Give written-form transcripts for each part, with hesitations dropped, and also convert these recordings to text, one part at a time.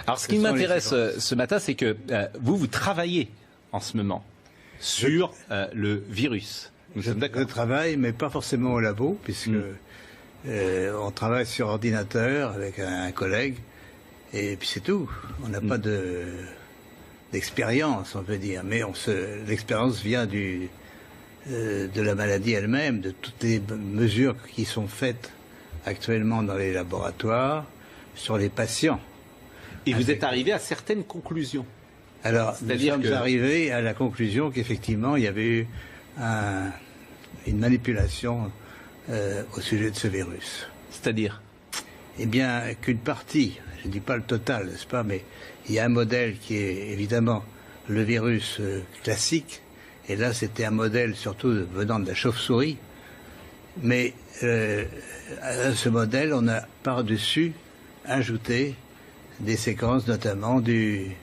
Alors, ce qui m'intéresse ce matin, c'est que vous travaillez en ce moment sur le virus. Nous sommes d'accord. Je travaille, mais pas forcément au labo, puisque on travaille sur ordinateur avec un collègue, et puis c'est tout. On n'a pas d'expérience, on peut dire, mais l'expérience vient de la maladie elle-même, de toutes les mesures qui sont faites actuellement dans les laboratoires sur les patients. Et vous êtes arrivé à certaines conclusions. Alors, nous sommes arrivés à la conclusion qu'effectivement, il y avait eu une manipulation au sujet de ce virus. C'est-à-dire? Eh bien, qu'une partie, je ne dis pas le total, n'est-ce pas, mais il y a un modèle qui est évidemment le virus classique, et là c'était un modèle surtout venant de la chauve-souris, mais à ce modèle on a par-dessus ajouté des séquences notamment du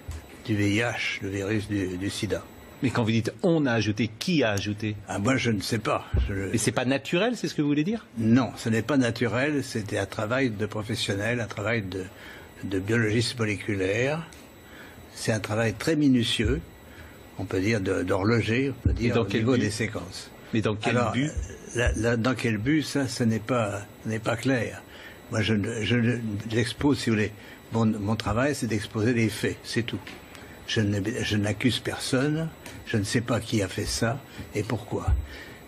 VIH, le virus du sida. Mais quand vous dites on a ajouté, qui a ajouté? Moi je ne sais pas. Mais c'est pas naturel, c'est ce que vous voulez dire? Non, ce n'est pas naturel, c'était un travail de professionnel, un travail de biologiste moléculaire. C'est un travail très minutieux, on peut dire d'horloger, on peut dire au niveau des séquences. Mais dans quel but? Dans quel but, ça, ce n'est pas clair. Moi, j'expose, si vous voulez, mon travail, c'est d'exposer les faits, c'est tout. Je n'accuse personne, je ne sais pas qui a fait ça et pourquoi.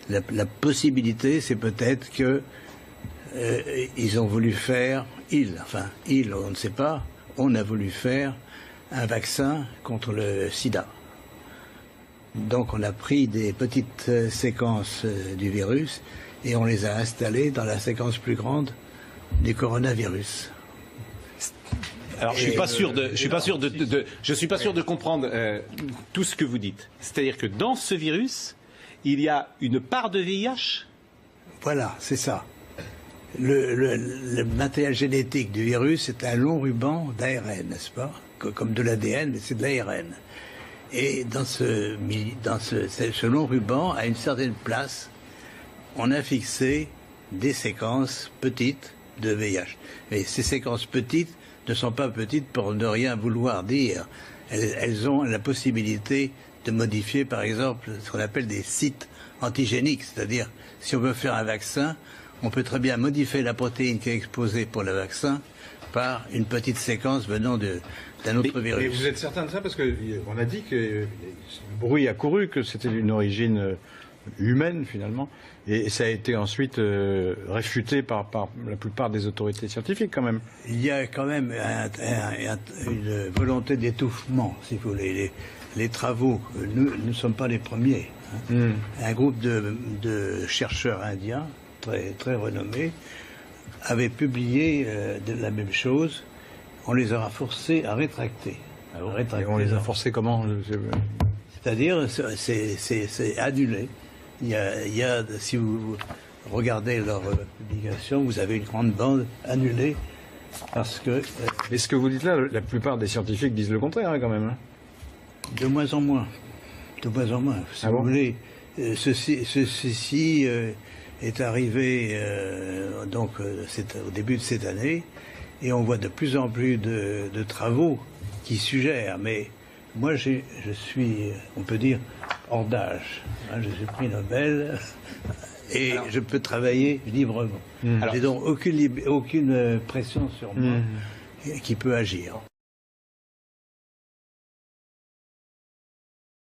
La possibilité, c'est peut-être que ils ont voulu faire, on ne sait pas, on a voulu faire un vaccin contre le sida. Donc on a pris des petites séquences du virus et on les a installées dans la séquence plus grande du coronavirus. Alors je suis pas sûr de comprendre tout ce que vous dites. C'est-à-dire que dans ce virus, il y a une part de VIH? Voilà, c'est ça. Le matériel génétique du virus est un long ruban d'ARN, n'est-ce pas? Comme de l'ADN, mais c'est de l'ARN. Et dans ce long ruban, à une certaine place, on a fixé des séquences petites de VIH. Mais ces séquences petites ne sont pas petites pour ne rien vouloir dire. Elles ont la possibilité de modifier, par exemple, ce qu'on appelle des sites antigéniques. C'est-à-dire, si on veut faire un vaccin, on peut très bien modifier la protéine qui est exposée pour le vaccin par une petite séquence venant d'un autre virus. Mais vous êtes certain de ça? Parce qu'on a dit que le bruit a couru, que c'était d'une origine humaine finalement, et ça a été ensuite réfuté par la plupart des autorités scientifiques quand même. Il y a quand même une volonté d'étouffement, si vous voulez. Les travaux, nous ne sommes pas les premiers. Un groupe de chercheurs indiens, très, très renommés, avait publié la même chose. On les a forcés à rétracter. Et on les a forcés comment? C'est-à-dire, c'est annulé. Il y a, si vous regardez leur publication, vous avez une grande bande annulée parce que... Mais ce que vous dites là, la plupart des scientifiques disent le contraire quand même. Hein. De moins en moins. De moins en moins. Si vous voulez, ceci est arrivé au début de cette année et on voit de plus en plus de travaux qui suggèrent, mais moi je suis, on peut dire, hors d'âge. Je suis prix Nobel et je peux travailler librement. J'ai donc aucune pression sur moi qui peut agir.